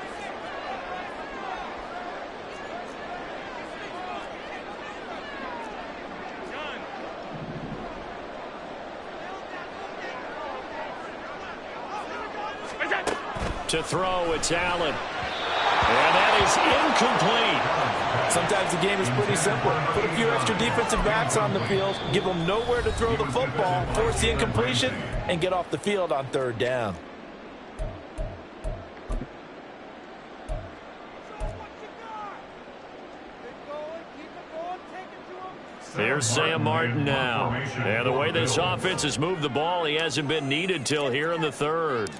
To throw, it's Allen. And that is incomplete. Sometimes the game is pretty simple. Put a few extra defensive backs on the field, give them nowhere to throw the football, force the incompletion, and get off the field on 3rd down. Here's Sam Martin now. And the way this offense has moved the ball, he hasn't been needed till here in the third.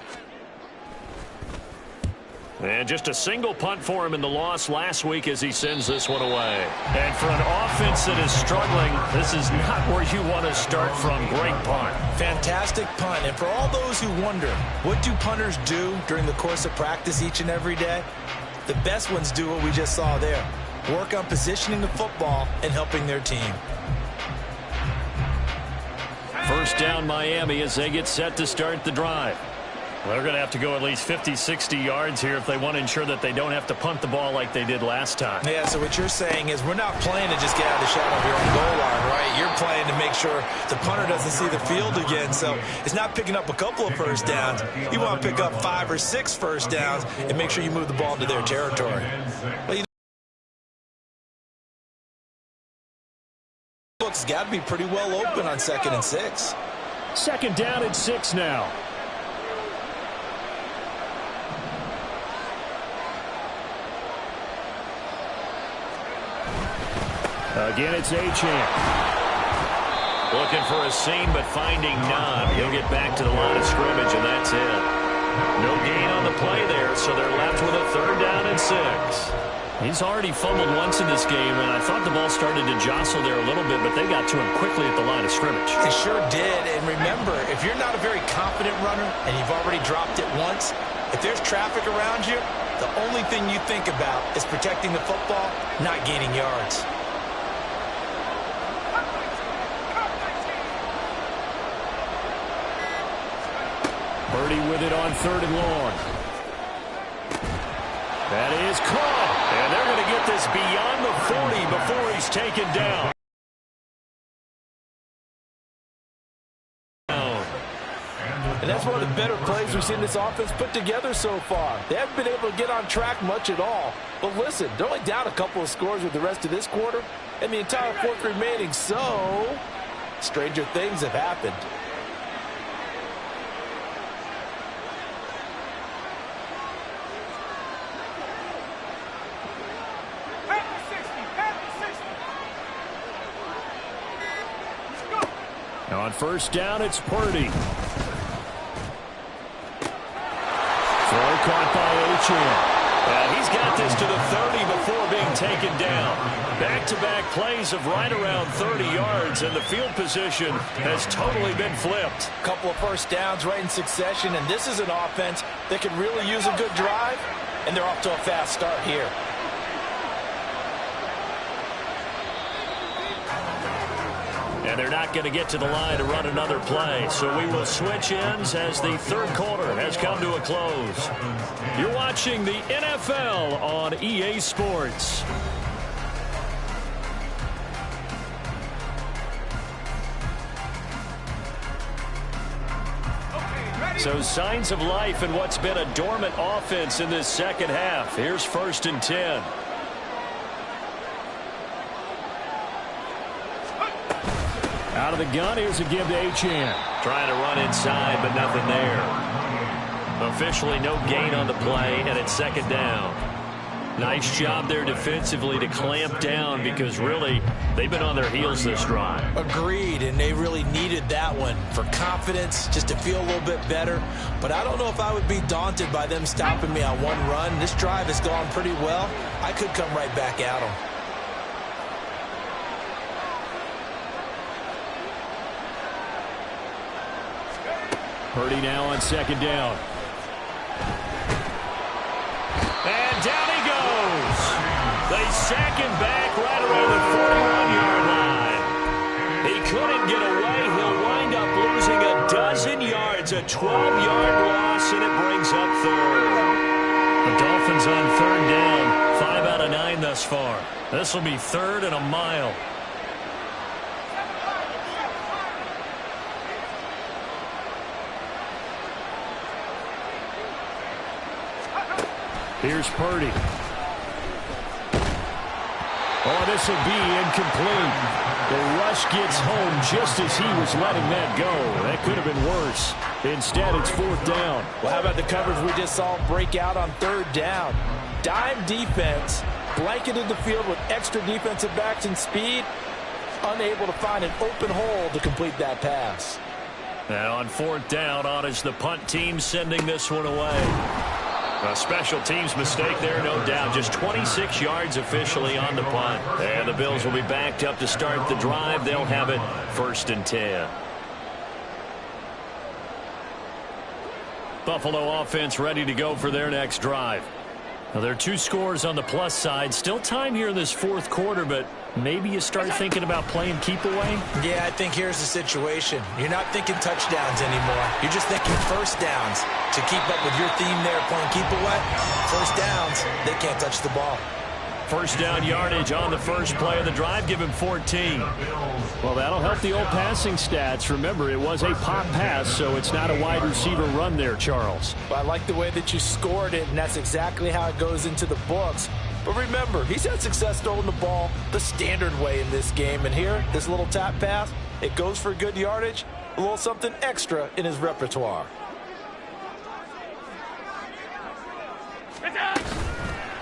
And just a single punt for him in the loss last week as he sends this one away. And for an offense that is struggling, this is not where you want to start from. Great punt. Fantastic punt. And for all those who wonder, what do punters do during the course of practice each and every day? The best ones do what we just saw there. Work on positioning the football and helping their team. First down Miami as they get set to start the drive. They're going to have to go at least 50, 60 yards here if they want to ensure that they don't have to punt the ball like they did last time. Yeah, so what you're saying is we're not playing to just get out of the shadow of your own goal line, right? You're playing to make sure the punter doesn't see the field again. So it's not picking up a couple of first downs. You want to pick up 5 or 6 first downs and make sure you move the ball into their territory. Well, it's got to be pretty well open on 2nd and 6. Second down and 6 now. Again, it's Achane. Looking for a seam, but finding none. He'll get back to the line of scrimmage, and that's it. No gain on the play there, so they're left with a 3rd down and 6. He's already fumbled once in this game, and I thought the ball started to jostle there a little bit, but they got to him quickly at the line of scrimmage. It sure did, and remember, if you're not a very confident runner and you've already dropped it once, if there's traffic around you, the only thing you think about is protecting the football, not gaining yards. Purdy with it on 3rd and long. That is caught. And they're going to get this beyond the 40 before he's taken down. And that's one of the better plays we've seen this offense put together so far. They haven't been able to get on track much at all. But listen, they're only down a couple of scores with the rest of this quarter and the entire 4th remaining. So, stranger things have happened. On 1st down, it's Purdy. Throw caught by Achane. He's got this to the 30 before being taken down. Back-to-back plays of right around 30 yards, and the field position has totally been flipped. A couple of first downs right in succession, and this is an offense that could really use a good drive, and they're off to a fast start here. And they're not going to get to the line to run another play. So we will switch ends as the 3rd quarter has come to a close. You're watching the NFL on EA Sports. So signs of life in what's been a dormant offense in this second half. Here's 1st and 10. Out of the gun, here's a give to Achane. Trying to run inside, but nothing there. Officially no gain on the play, and it's 2nd down. Nice job there defensively to clamp down because really they've been on their heels this drive. Agreed, and they really needed that one for confidence, just to feel a little bit better. But I don't know if I would be daunted by them stopping me on one run. This drive has gone pretty well. I could come right back at them. Purdy now on 2nd down. And down he goes. They sack him back right around the 41-yard line. He couldn't get away. He'll wind up losing a dozen yards, a 12-yard loss, and it brings up 3rd. The Dolphins on 3rd down, 5 out of 9 thus far. This will be 3rd and a mile. Here's Purdy. Oh, this will be incomplete. The rush gets home just as he was letting that go. That could have been worse. Instead, it's 4th down. Well, how about the coverage we just saw break out on 3rd down? Dime defense, blanketed the field with extra defensive backs and speed. unable to find an open hole to complete that pass. And on 4th down, on is the punt team sending this one away. A special teams mistake there, no doubt. Just 26 yards officially on the punt. And the Bills will be backed up to start the drive. They'll have it 1st and 10. Buffalo offense ready to go for their next drive. Now, there are 2 scores on the plus side. Still time here in this 4th quarter, but maybe you start thinking about playing keep away? Yeah, I think here's the situation. You're not thinking touchdowns anymore. You're just thinking first downs. To keep up with your theme there, playing keep away, first downs, they can't touch the ball. 1st down yardage on the first play of the drive. Give him 14. Well, that'll help the old passing stats. Remember, it was a pop pass, so it's not a wide receiver run there, Charles. Well, I like the way that you scored it, and that's exactly how it goes into the books. But remember, he's had success throwing the ball the standard way in this game. And here, this little tap pass, it goes for good yardage, a little something extra in his repertoire.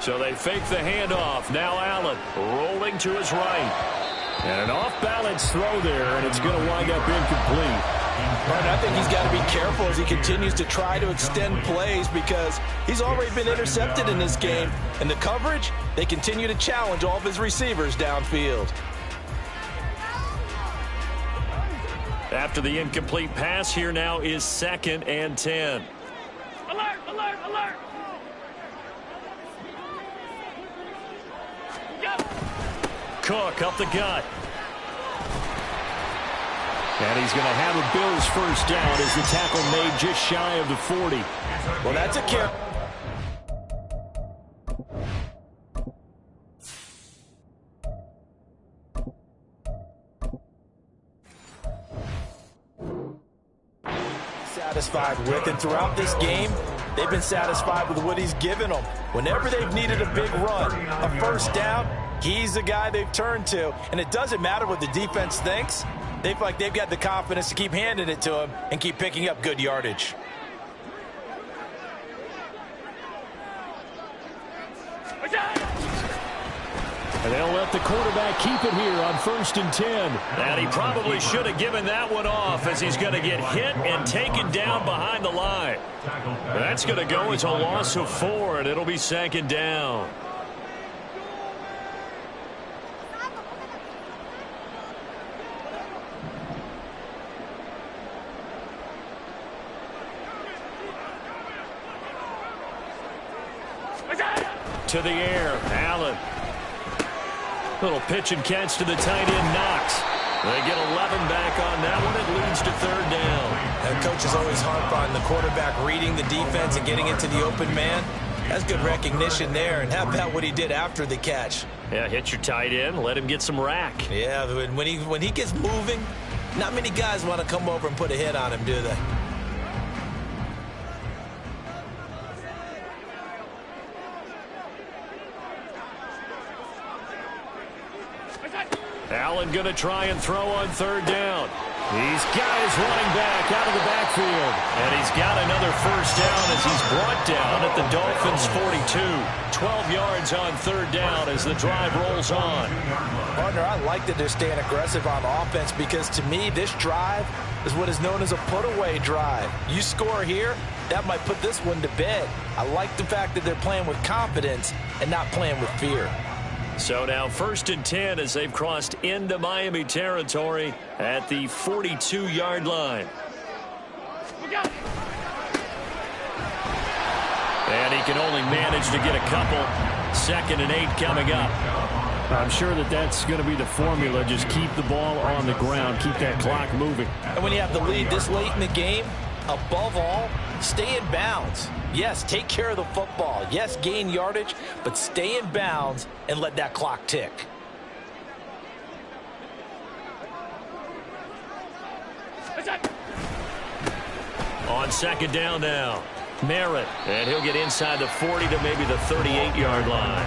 So they fake the handoff. Now Allen rolling to his right. And an off-balance throw there, and it's going to wind up incomplete. But I think he's got to be careful as he continues to try to extend plays because he's already been intercepted in this game. And the coverage, they continue to challenge all of his receivers downfield. After the incomplete pass, here now is 2nd and 10. Alert, alert, alert. Cook up the gut. And he's going to have a Bills 1st down as the tackle made just shy of the 40. Well, that's a carry. Satisfied with, and throughout this game, they've been satisfied with what he's given them. Whenever they've needed a big run, a 1st down, he's the guy they've turned to. And it doesn't matter what the defense thinks. They feel like they've got the confidence to keep handing it to him and keep picking up good yardage. And they'll let the quarterback keep it here on 1st and 10. And he probably should have given that one off as he's going to get hit and taken down behind the line. That's going to go as a loss of 4, and it'll be 2nd down. To the air, Allen. Little pitch and catch to the tight end, Knox. They get 11 back on that one. It leads to 3rd down. And coaches always harp on the quarterback reading the defense and getting into the open man. That's good recognition there. And how about what he did after the catch? Yeah, hit your tight end, let him get some rack. Yeah, when he gets moving, not many guys want to come over and put a hit on him, do they? Allen going to try and throw on 3rd down. He's got his running back out of the backfield. And he's got another 1st down as he's brought down at the Dolphins 42. 12 yards on 3rd down as the drive rolls on. Partner, I like that they're staying aggressive on offense because to me, this drive is what is known as a put-away drive. You score here, that might put this one to bed. I like the fact that they're playing with confidence and not playing with fear. So now 1st and 10 as they've crossed into Miami territory at the 42-yard line. And he can only manage to get a couple. 2nd and 8 coming up. I'm sure that's going to be the formula. Just keep the ball on the ground. Keep that clock moving. And when you have the lead this late in the game, above all, stay in bounds. Yes, take care of the football. Yes, gain yardage, but stay in bounds and let that clock tick. On 2nd down now, Merritt. And he'll get inside the 40 to maybe the 38-yard line.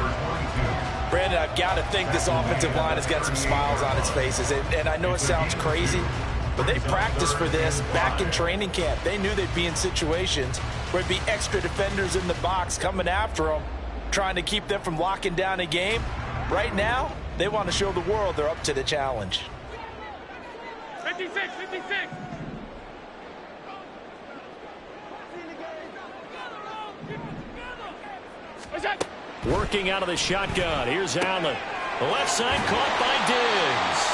Brandon, I've got to think this offensive line has got some smiles on its faces. And I know it sounds crazy, but they practiced for this back in training camp. They knew they'd be in situations where there'd be extra defenders in the box coming after them, trying to keep them from locking down a game. Right now, they want to show the world they're up to the challenge. 56, 56. What's that? Working out of the shotgun. Here's Allen. The left side caught by Diggs.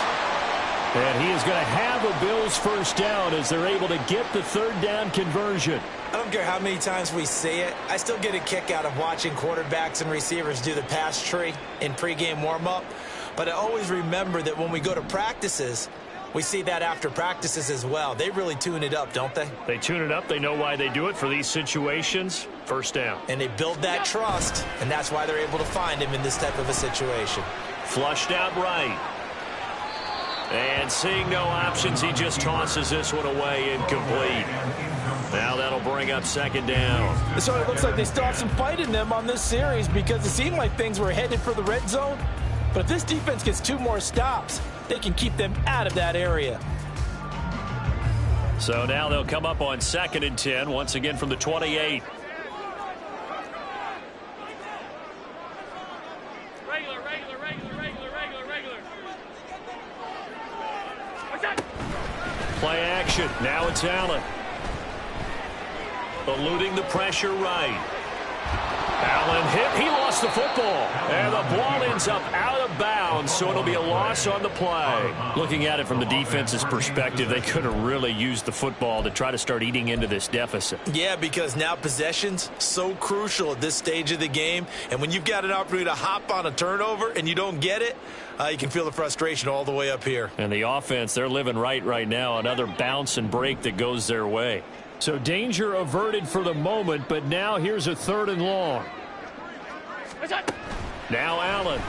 And he is going to have a Bills first down as they're able to get the third down conversion. I don't care how many times we say it. I still get a kick out of watching quarterbacks and receivers do the pass tree in pregame warm-up. But I always remember that when we go to practices, we see that after practices as well. They really tune it up, don't they? They tune it up. They know why they do it for these situations. First down. And they build that trust, and that's why they're able to find him in this type of a situation. Flushed out right. And seeing no options, he just tosses this one away incomplete. Now that'll bring up second down. So it looks like they still have some fight in them on this series because it seemed like things were headed for the red zone. But if this defense gets 2 more stops, they can keep them out of that area. So now they'll come up on 2nd and 10, once again from the 28. Regular. What's that? Play action. Now it's Allen. Eluding the pressure right. Allen hit. He lost the football. And the ball ends up out of bounds, so it'll be a loss on the play. Looking at it from the defense's perspective, they could have really used the football to try to start eating into this deficit. Yeah, because now possession's so crucial at this stage of the game. And when you've got an opportunity to hop on a turnover and you don't get it, you can feel the frustration all the way up here. And the offense, they're living right now. Another bounce and break that goes their way. So danger averted for the moment, but now here's a 3rd and long. Now Allen.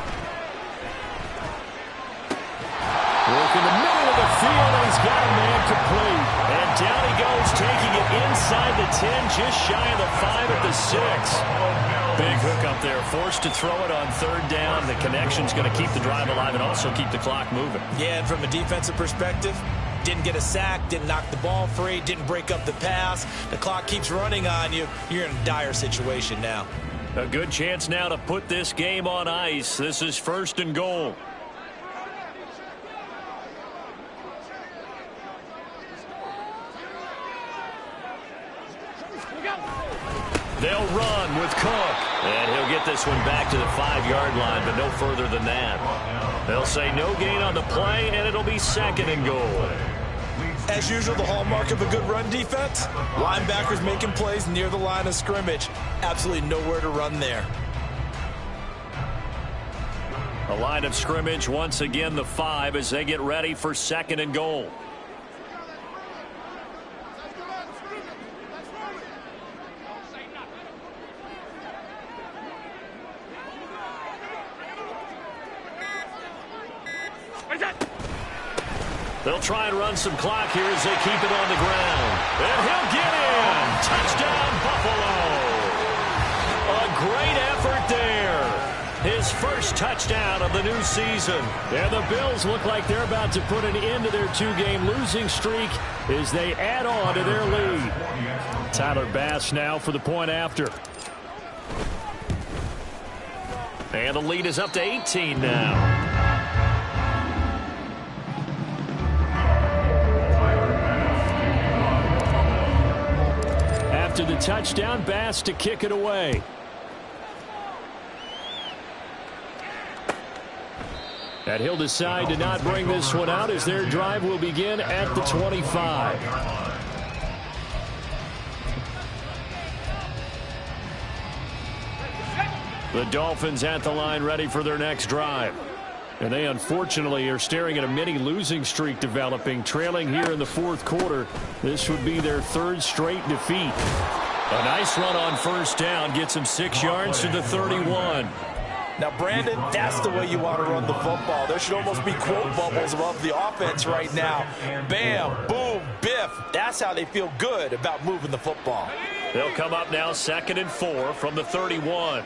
Work in the middle of the field, and he's got a man complete. And down he goes, taking it inside the 10, just shy of the 5 at the 6. Big hook up there, forced to throw it on 3rd down. The connection's going to keep the drive alive and also keep the clock moving. Yeah, and from a defensive perspective, didn't get a sack, didn't knock the ball free, didn't break up the pass. The clock keeps running on you. You're in a dire situation now. A good chance now to put this game on ice. This is 1st and goal. They'll run with Cook. And he'll get this one back to the 5-yard line, but no further than that. They'll say no gain on the play, and it'll be 2nd and goal. As usual, the hallmark of a good run defense, linebackers making plays near the line of scrimmage. Absolutely nowhere to run there. A line of scrimmage, once again the 5 as they get ready for 2nd and goal. They'll try and run some clock here as they keep it on the ground. And he'll get in. Touchdown, Buffalo. A great effort there. His first touchdown of the new season. And the Bills look like they're about to put an end to their 2-game losing streak as they add on to their lead. Tyler Bass now for the point after. And the lead is up to 18 now. To the touchdown, Bass to kick it away. And he'll decide to not bring this one out as their drive will begin at the 25. The Dolphins at the line ready for their next drive. And they unfortunately are staring at a mini losing streak developing, trailing here in the 4th quarter. This would be their 3rd straight defeat. A nice run on 1st down gets him 6 yards to the 31. Now, Brandon, that's the way you want to run the football. There should almost be quote bubbles above the offense right now. Bam, boom, biff. That's how they feel good about moving the football. They'll come up now 2nd and 4 from the 31.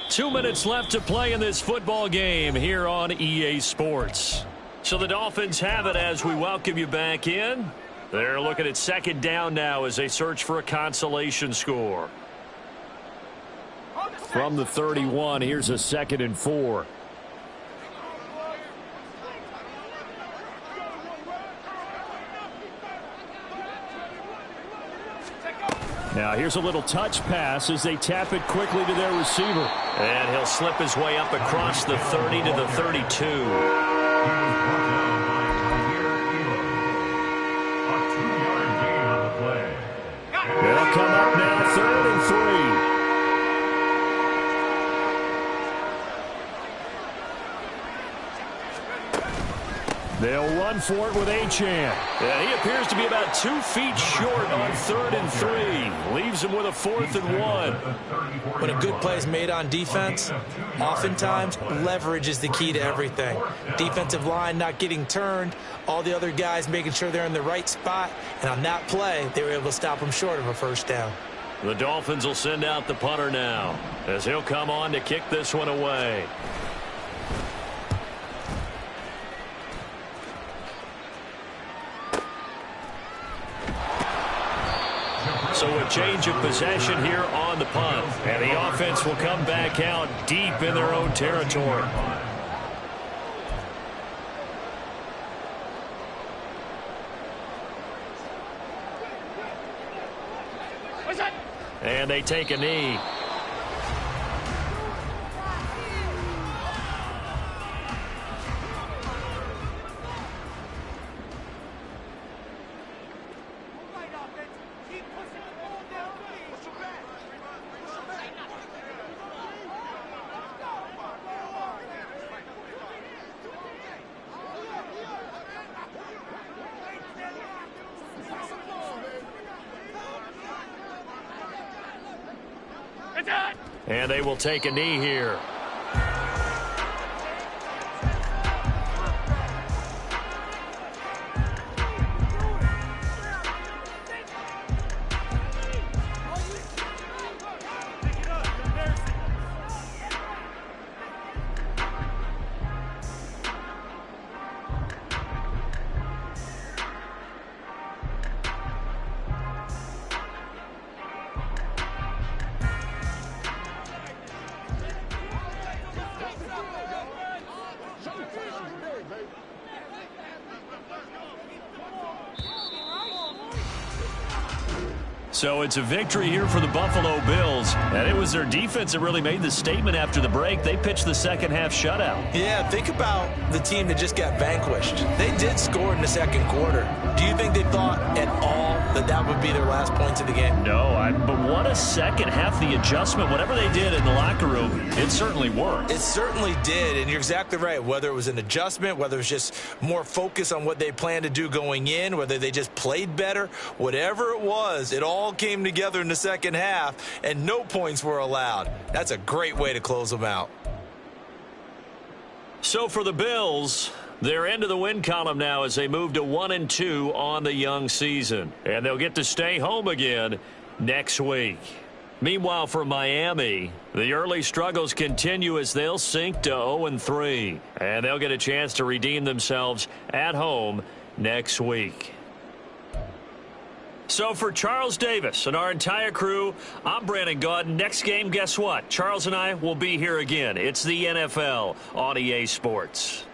Two minutes left to play in this football game here on EA Sports. So the Dolphins have it as we welcome you back in. They're looking at 2nd down now as they search for a consolation score. From the 31, here's a 2nd and 4. Now here's a little touch pass as they tap it quickly to their receiver. And he'll slip his way up across the 30 to the 32. They'll come up now, 3rd and 3. They'll run for it with Achane. And he appears to be about 2 feet short on 3rd and 3. Leaves him with a 4th and 1. When a good play is made on defense, oftentimes leverage is the key to everything. Defensive line not getting turned, all the other guys making sure they're in the right spot, and on that play, they were able to stop them short of a 1st down. The Dolphins will send out the punter now as he'll come on to kick this one away. So a change of possession here on the punt. And the offense will come back out deep in their own territory. And they take a knee. And they will take a knee here. So it's a victory here for the Buffalo Bills. And it was their defense that really made the statement after the break. They pitched the second half shutout. Yeah, think about the team that just got vanquished. They did score in the 2nd quarter. Do you think they thought at all that that would be their last points of the game? No, but what a second half. The adjustment, whatever they did in the locker room, it certainly worked. It certainly did, and you're exactly right. Whether it was an adjustment, whether it was just more focus on what they planned to do going in, whether they just played better, whatever it was, it all came together in the second half, and no points were allowed. That's a great way to close them out. So for the Bills, they're into the win column now as they move to 1-2 on the young season. And they'll get to stay home again next week. Meanwhile, for Miami, the early struggles continue as they'll sink to 0-3. And they'll get a chance to redeem themselves at home next week. So for Charles Davis and our entire crew, I'm Brandon Gaudin. Next game, guess what? Charles and I will be here again. It's the NFL on EA Sports.